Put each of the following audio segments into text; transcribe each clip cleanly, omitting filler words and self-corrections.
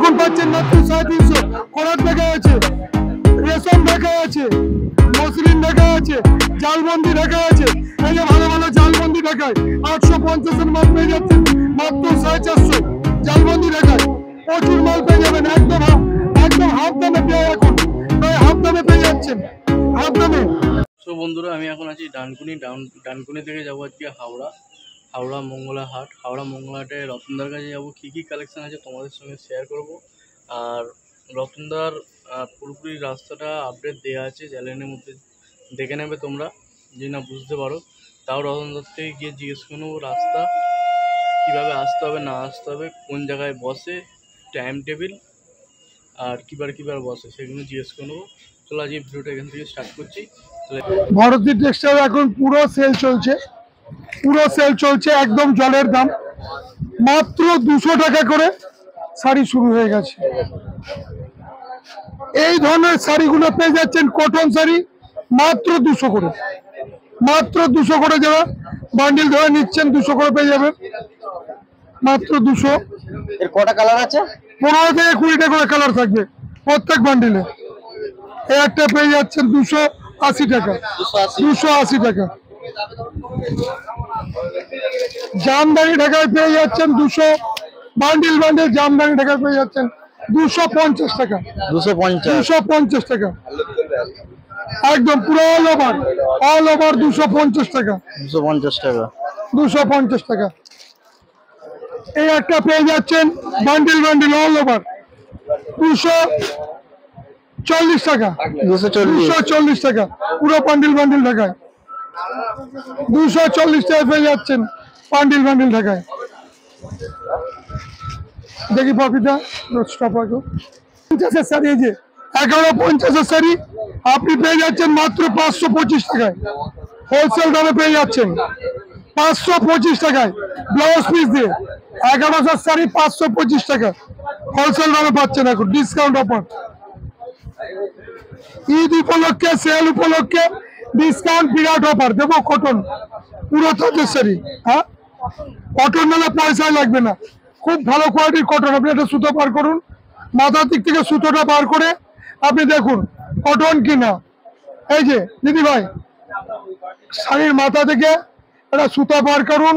এখন পাচ্ছেন মাত্র 350। করাত দেখা আছে, রেশম দেখা আছে, মসলিন দেখা আছে, জালবন্দি দেখা আছে। এই যে ভালো ভালো জালবন্দি দেখায় 850-এর মাল পেয়ে যাচ্ছেন মাত্র 450। জালবন্দি দেখায় প্রচুর মাল পেয়ে যাবেন একদম হাফ দামে পেয়ে, এখন প্রায় হাফ দামে পেয়ে যাচ্ছেন, হাফ দামে। তো বন্ধুরা আমি এখন আছি ডানকুনি থেকে যাবো আজকে হাওড়া মঙ্গলা হাট। হাওড়া মঙ্গলা হাটে রতনদার কাছে যাবো, কী কী কালেকশান আছে তোমাদের সঙ্গে শেয়ার করব। আর রতনদার পুরোপুরি রাস্তাটা আপডেট দেওয়া আছে চ্যানেলের মধ্যে, দেখে নেবে তোমরা যদি না বুঝতে পারো। তাও রতনদার থেকে গিয়ে জিজ্ঞেস করে নেবো রাস্তা কীভাবে আসতে হবে না আসতে হবে, কোন জায়গায় বসে, টাইম টেবিল আর কিবার বসে সেগুলো জিজ্ঞেস করে নেবো। চলো আজকে ভিডিওটা এখান থেকে স্টার্ট করছি। ভারতী টেক্সটাইল এখন পুরো সেল চলছে, একদম জলের দাম। মাত্র 200 টাকা করে শাড়ি শুরু হয়ে গেছে। এই ধরনের শাড়িগুলো পেয়ে যাচ্ছেন কটন শাড়ি মাত্র 200 করে, মাত্র 200 করে। যারা বান্ডিল ধরে নিচ্ছেন 200 করে পেয়ে যাবেন, মাত্র 200। এর কটা কালার আছে? 15 থেকে 20টা করে কালার থাকবে প্রত্যেক বান্ডিলে। এই একটা পেয়ে যাচ্ছেন 280 টাকা, 280 টাকা। জামদানি ঢাকায় পেয়ে যাচ্ছেন 200, বান্ডিল জামদানি ঢাকায় পেয়ে যাচ্ছেন 250 টাকা, 250 টাকা। একদম পুরো অল ওভার 250 টাকা, 250 টাকা। এই একটা পেয়ে যাচ্ছেন বান্ডিল অল ওভার 240 টাকা, 240 টাকা। পুরো বান্ডিল ঢাকায় 240 টাকা পেয়ে যাচ্ছেন বান্ডিল ঢাকায়। দেখি পপিতা 50-এর শাড়ি, এই যে 1150-এর শাড়ি আপনি পেয়ে যাচ্ছেন মাত্র 525 টাকায়। হোলসেল দামে পেয়ে যাচ্ছেন 525 টাকায় ব্লাউজ পিস দিয়ে। 1100-এর শাড়ি 525 টাকা হোলসেল দামে পাচ্ছেন এখন, ডিসকাউন্ট অফার। ঈদ উপলক্ষে, সেল উপলক্ষে ডিসকাউন্ট, বিরাট অফার দেবো। কটন পুরো তাঁতের শাড়ি, হ্যাঁ কটন নালে পয়সা লাগবে না, খুব ভালো কোয়ালিটির কটন। আপনি একটা সুতো বার করুন, মাথার দিক থেকে সুতোটা বার করে আপনি দেখুন কটন কিনা। এই যে দিদি ভাই, শাড়ির মাথা থেকে একটা সুতো বার করুন,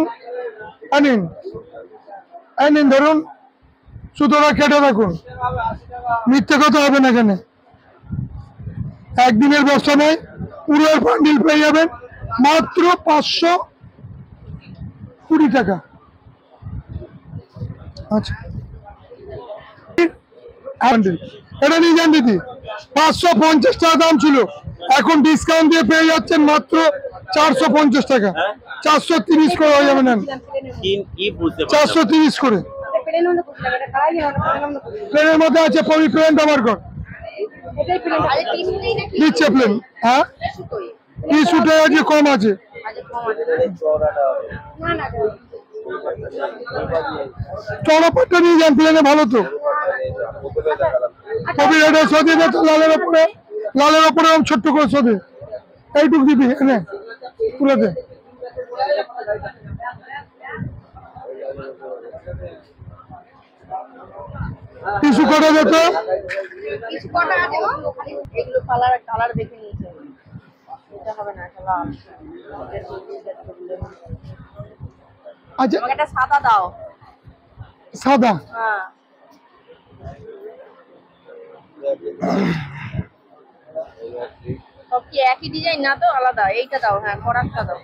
আনিন ধরুন, সুতোটা কেটে দেখুন, মিথ্যে কথা হবে না এখানে। একদিনের ব্যবসা নেই, পুরো বান্ডিল পেয়ে যাবেন মাত্র 520 টাকা। আচ্ছা এটা নিয়ে যান দিদি, 550 টাকা দাম ছিল, এখন ডিসকাউন্ট দিয়ে পেয়ে যাচ্ছেন মাত্র 450 টাকা, 430 করে হয়ে যাবে। নেন 430 করে। প্লেনের মধ্যে আছে পরি প্লেন ব্যবহার কর দিচ্ছে প্লেন, হ্যাঁ পিস উঠে আছে, কম আছে। চড়াপট্টা নিয়ে যান, প্লেনে ভালো তো। কবি রেডে সদে তো লালের ওপরে ছোট্ট করে সদে, এইটুক দিবি এনে তুলে দে। টিস্যু কটা যেত, আচ্ছা সাদা দাও, সাদা সব কি একই ডিজাইন না তো আলাদা? এইটা দাও, হ্যাঁ করাটা দাও,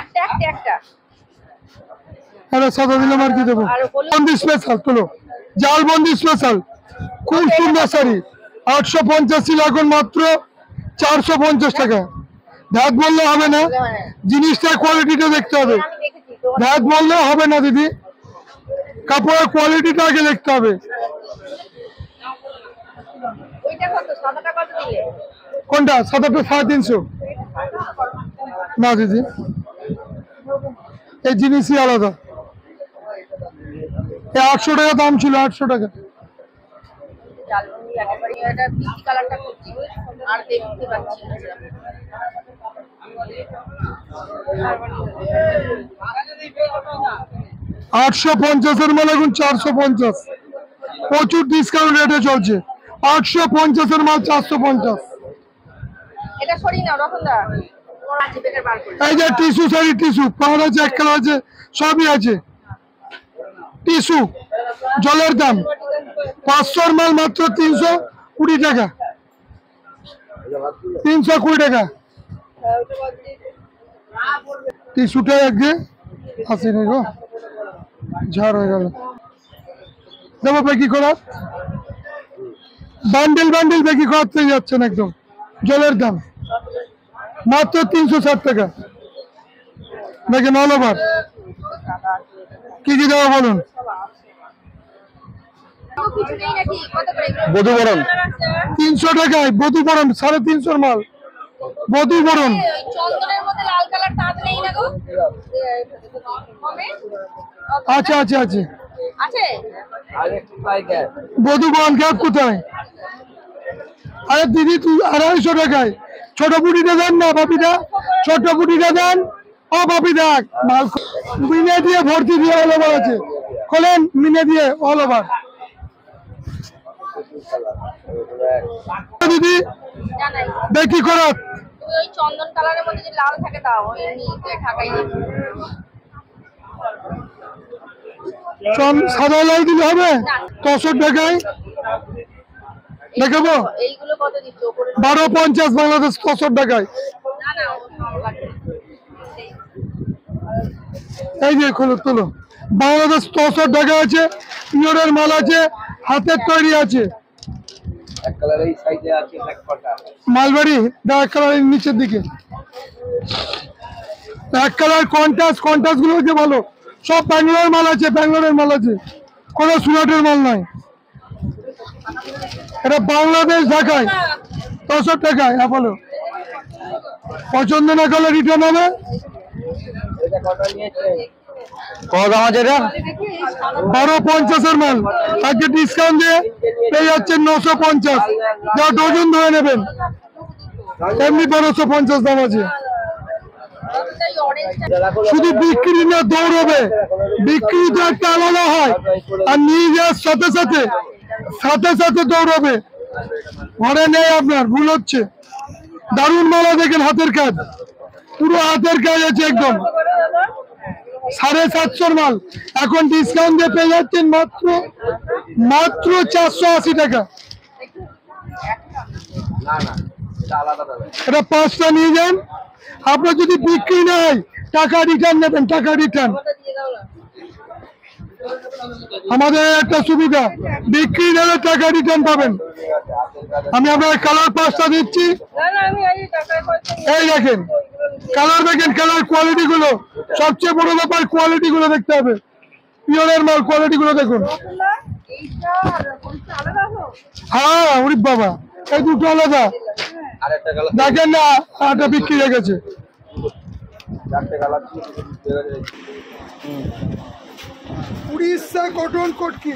একটা সাদা দিলাম আর কি দেবো। বন্দি স্পেশাল তোলো, জালবন্দি স্পেশাল, খুব সুন্দর শাড়ি 850 এখন মাত্র 450 টাকা। ধ্যাত বললে হবে না, জিনিসটা কোয়ালিটিটা দেখতে হবে। ধ্যাত বললে হবে না দিদি, কাপড়ের কোয়ালিটিটা আগে দেখতে হবে। কোনটা? সাদাটা 350 না দিদি, এই জিনিসই আলাদা। 800 টাকা দাম ছিল, 800 টাকা। 850-এর মাল এখন 450। প্রচুর ডিসকাউন্ট রেটে চলছে। 850 মাল 450। এটা সরি না রতনদা, আছে বেকার বার করে। এই যে টিস্যু শাড়ি, টিস্যু পাওয়ার আছে, এক কালার আছে, সবই আছে। টিস্যু জলের দাম 500 মাল মাত্র 320 টাকা। 320 টাকা টিস্যুটা। আগে আসেনি গো, ঝাড় হয়ে গেল। দেবো বেকি করা, বান্ডেল বান্ডেল বেকি করাতে যাচ্ছেন একদম। জলের দাম মাত্র 360 টাকা। দেখেন অল ওভার। কি কি দেবো বলুন? কিছু নেই নাকি? কত করে? বধূবরণ 300 টাকায় বধূবরণ, 350 মাল বধূবরণ। ওই চন্দনের মধ্যে লাল কালার তাঁত নেই না গো? কমে? আছে আছে আছে আছে? বধূবরণ গ্যাপ কোথায়? আরে দিদি তুই 250 টাকায়। ছোট বুটিটা দেন না বাপিদা, ছোট বুটিটা দেন। ও বাপি দেখ মাল মিনে দিয়ে ভর্তি দিয়ে অল ওভার আছে। খোলেন মিনে দিয়ে অল ওভার। দিদি জানাই। দেখি করা, তুমি ওই চন্দন কালারের মধ্যে যে লাল থাকে দাও, এমনি ঢাকাই দিই। সাদা লাই দিলে হবে? 64 টাকায় দেখাবো। এইগুলো কত দিচ্ছ উপরে? 1250 বাংলাদেশ, 64 টাকায়। না না ও কম লাগবে। এই যে খোলো তোলো, বাংলাদেশ 64 টাকা আছে। পিওরের মাল আছে, হাতের তৈরি আছে। এক কালার এই সাইজে আছে এক পাটা। মালবাড়ি এক কালারের নিচের দিকে এক কালার কন্ট্রাস্ট, কন্ট্রাস্ট গুলো হচ্ছে ভালো। সব ব্যাঙ্গালোর মাল আছে, ব্যাঙ্গালোরের মাল আছে, কোনো সুরাটের মাল নয়। এটা বাংলাদেশ ঢাকায় 64 টাকায় অ্যাপোলো। পছন্দ না করলে রিটার্ন হবে। এটা কত নিয়েছে? কত দাম আছে এটা? 1250 মাল। আজকে ডিসকাউন্ট দিয়ে পেয়ে যাচ্ছেন 950। যা ডজন ধরে নেবেন, এমনি 1250 দাম আছে। রতনদা এই অরেঞ্জটা শুধু বিক্রি না, দৌড়বে। বিক্রি তো একটা আলাদা হয়, আর নিয়ে যাওয়ার সাথে সাথে সাথে সাথে দৌড়বে। ঘরে নেই আপনার, ভুল হচ্ছে। দারুণ মালা দেখেন, হাতের কাজ, পুরো হাতের কাজ আছে একদম। 750 মাল এখন ডিসকাউন্ট দিয়ে পেয়ে যাচ্ছেন মাত্র মাত্র 480 টাকা। না না, এটা আলাদা দাম। এটা 5টা নিয়ে যান। আপনার যদি বিক্রি না হয় টাকা রিটার্ন নেবেন, টাকা রিটার্ন। দিয়ে দাও না। আমাদের একটা সুবিধা, বিক্রি নিলে টাকা রিটার্ন পাবেন। আমি আপনার কালার 5টা দিচ্ছি। না না আমি এই টাকায় করছি। এই দেখেন কালার, দেখেন কালার কোয়ালিটি গুলো। সবচেয়ে বড় ব্যাপার কোয়ালিটি গুলো দেখতে হবে। পিওরের মাল কোয়ালিটি গুলো দেখুন। এইটা আর কোনটা আলাদা হলো? হ্যাঁ ওরে বাবা, এই দুটো আলাদা। আরেকটা কালার, দেখেন না আটা বিক্রি হয়ে গেছে। চারটে কালার। উড়িষ্যা কটন কটকি,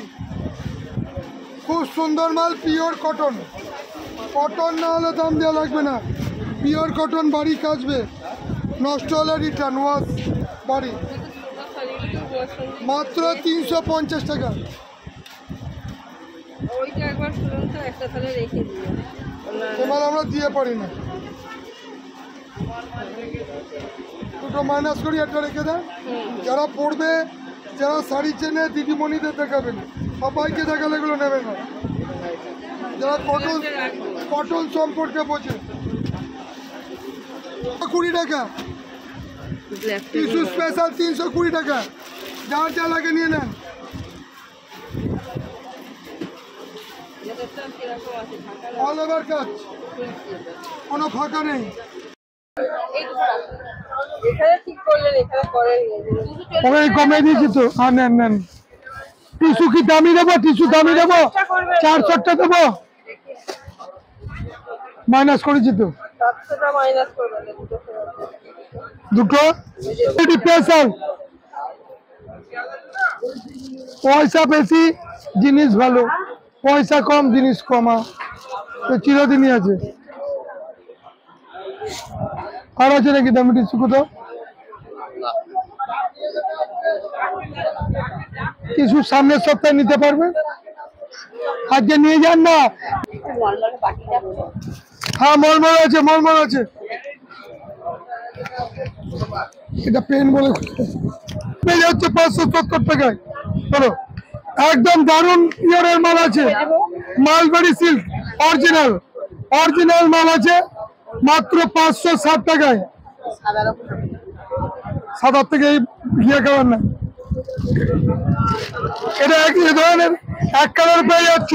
খুব সুন্দর মাল, পিওর কটন। কটন না হলে দাম দেওয়া লাগবে না। পিওর কটন, বাড়ি কাচবে, নষ্ট হলে রিটার্ন ওয়াশ বাড়ি। মাত্র 350 টাকা। ওইটা একবার শুনুন তো, একটা তাহলে রেখে দিও। এবার আমরা দিয়ে পারি না, দুটো মাইনাস করি, একটা রেখে দেন। যারা পড়বে, যারা শাড়ি চেনে, দিদিমণিদের দেখাবেন, সবাইকে দেখালে এগুলো নেবে না। যারা কটন কটন সম্পর্কে বোঝে। 20 টাকা টিস্যু স্পেশাল, 320 টাকা। যার যা লাগে নিয়ে নেন। অল ওভার কাজ, কোনো ফাঁকা নেই। এখানে ঠিক করলেন, এখানে করেন। ওই কমে দিয়েছি তো। হ্যাঁ নেন নেন। টিস্যু কি দামি দেবো? টিস্যু দামি দেবো? 400টা দেবো? মাইনাস করেছি তো 700টা মাইনাস করবেন দুটো। স্পেশাল, পয়সা বেশি জিনিস ভালো, পয়সা কম জিনিস কমা, তো চিরদিনই আছে। আর আছে নাকি দামি টিস্যু কোথাও? টিস্যু সামনের সপ্তাহে নিতে পারবে। আজকে নিয়ে যান না। হ্যাঁ মলমল আছে, মলমল আছে। এটা পেন বলে পেয়ে যাচ্ছে 570 টাকায়। বলো একদম দারুণ পিওরের মাল আছে, মালবাড়ি সিল্ক অরিজিনাল, অরিজিনাল মাল আছে মাত্র 560 টাকায়। সাদার থেকে এই ঘিয়ে খাবার না, এটা একই ধরনের এক কালার পেয়ে যাচ্ছ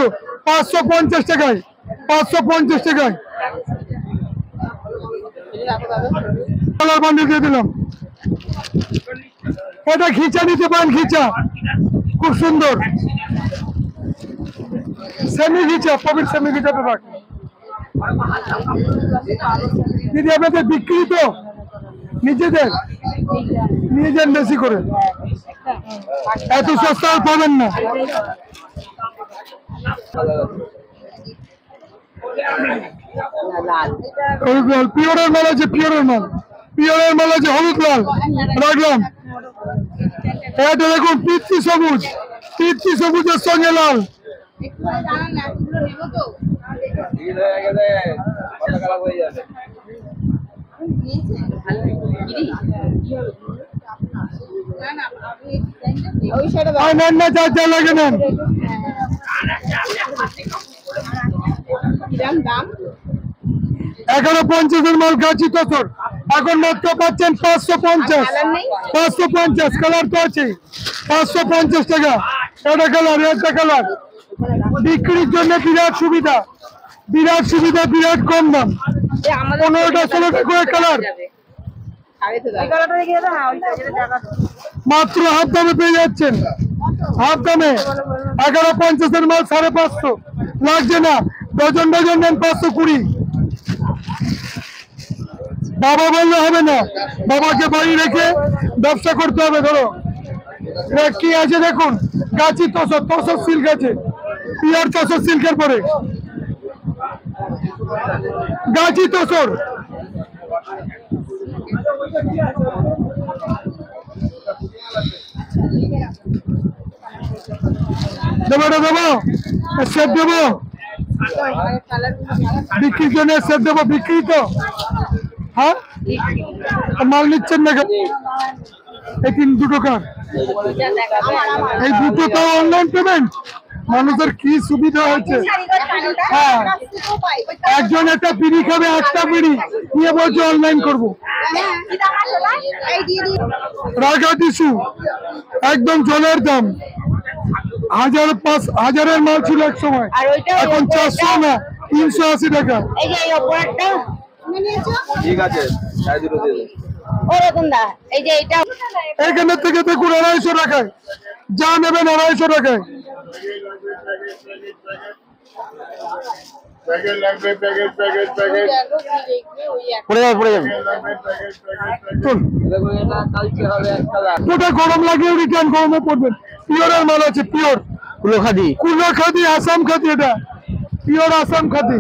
550 টাকায়, 550 টাকায় কালার বান্ডিল দিয়ে দিলাম। এটা খিচা নিতে পারেন, খিচা খুব সুন্দর, সেমি খিচা, পকেট সেমি খিচাটা রাখ দিদি। আপনাদের বিক্রি তো নিজেদের নিয়ে যান বেশি করে, এত সস্তা আর পাবেন না। পিওরের মাল আছে, পিওরের মাল, পিওরের মাল আছে হলুদ লাল রাখলাম। এটা দেখুন পিচ্ছি সবুজ, পিচ্ছি সবুজের সঙ্গে লাল। নেন না, যা যা লাগে নেন। দাম 1150 মাল গাছি তসর, এখন মাত্র পাচ্ছেন 550, 550 কালার তো আছে 550 টাকা। এটা কালার, একটা কালার বিক্রির জন্য বিরাট সুবিধা, বিরাট সুবিধা, বিরাট কম দাম। 15টা 16টা করে কালার মাত্র হাফ দামে পেয়ে যাচ্ছেন, হাফ দামে। 1150 মাল 550 লাগছে না, ডজন ডজন নেন 520। বাবা বললে হবে না, বাবাকে বাড়ি রেখে ব্যবসা করতে হবে। ধরো কি আছে দেখুন, গাছি তসর, তসর সিল্ক আছে, পিওর তসর সিল্কের পরে গাছি তসর। দেবো দেবো, সেট দেবো বিক্রির জন্য, সেট দেবো বিক্রি তো। হ্যাঁ মাল নিচ্ছেন না এই 2টো কার, এই 2টো তো অনলাইন পেমেন্ট। মানুষের কি সুবিধা হয়েছে। হ্যাঁ একজন একটা বিড়ি খাবে, একটা বিড়ি নিয়ে বলছে অনলাইন করবো। রাগা টিস্যু একদম জলের দাম, 1000-5000 মাল ছিল এক সময়, এখন 400 না 380 টাকা। ঠিক আছে, এখানের থেকে দেখুন 250 টাকায়, যা নেবেন 250 টাকায়। ওটা গরম লাগিয়ে রিটার্ন গরমে পড়বেন। পিওরের মাল আছে, পিওর কুলোখাদি, কুলোখাদি, আসাম খাদি, এটা পিওর আসাম খাদি।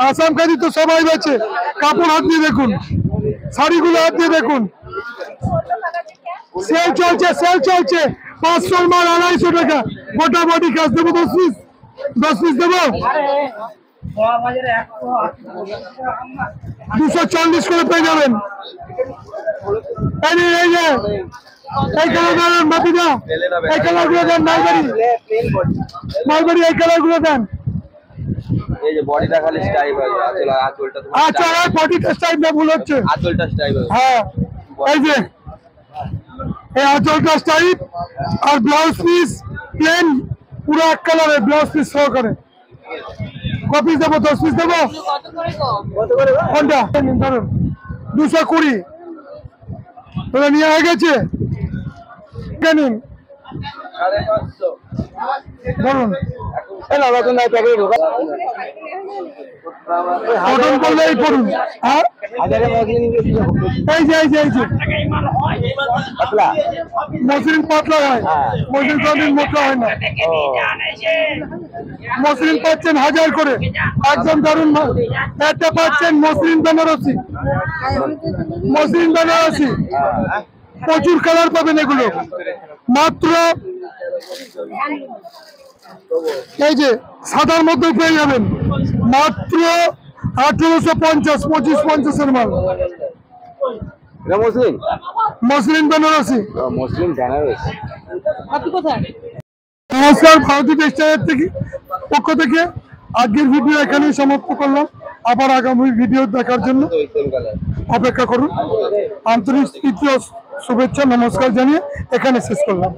আসাম খাদি তো সবাই বেচে। কাপড় হাত দিয়ে দেখুন, শাড়িগুলো হাত দিয়ে দেখুন, সেল চলছে, সেল চলছে। 500 মাল 250 টাকা, গোটা বডি কাজ দেবো 10 পিস, 10 পিস দেবো 240 করে পেয়ে যাবেন। এই যে এই কালার দেন বাপিদা, এই কালার গুলো দেন, মালবাড়ি মালবাড়ি এই কালার গুলো দেন। এই যে বডিটা খালি স্টাইপ আছে, আঁচলটা আচ্ছা বডিটা স্টাইপ না, ভুল হচ্ছে, আঁচলটা স্টাইপ আছে। হ্যাঁ এই যে এই আঁচলটা স্টাইপ, আর ব্লাউজ পিস প্লেন পুরো এক কালারের, ব্লাউজ পিস সহকারে। কপিস দেবো, 10 পিস দেবো। কোনটা ধরুন 220 তোরা নিয়ে হয়ে গেছে, নিন ধরুন। কটন করলে এই করুন। হ্যাঁ এই যে এই যে এই যে মসৃণ পাতলা হয়, মসৃণ কোনদিন মোটা হয় না। মসৃণ পাচ্ছেন 1000 করে, একদম দারুন মাল। একটা পাচ্ছেন মসৃণ বেনারসি, মসৃণ বেনারসি, প্রচুর কালার পাবেন এগুলো মাত্র। এই যে সাদার মধ্যে পেয়ে যাবেন মাত্র 1850, 25-50 মাল। এটা মুসলিম মসলিন বেনারসি। মুসলিম বেনারসি। নমস্কার, ভারতী টেক্সটাইলের থেকে পক্ষ থেকে আজকের ভিডিও এখানেই সমাপ্ত করলাম। আবার আগামী ভিডিও দেখার জন্য অপেক্ষা করুন। আন্তরিক তৃতীয় শুভেচ্ছা নমস্কার জানিয়ে এখানে শেষ করলাম।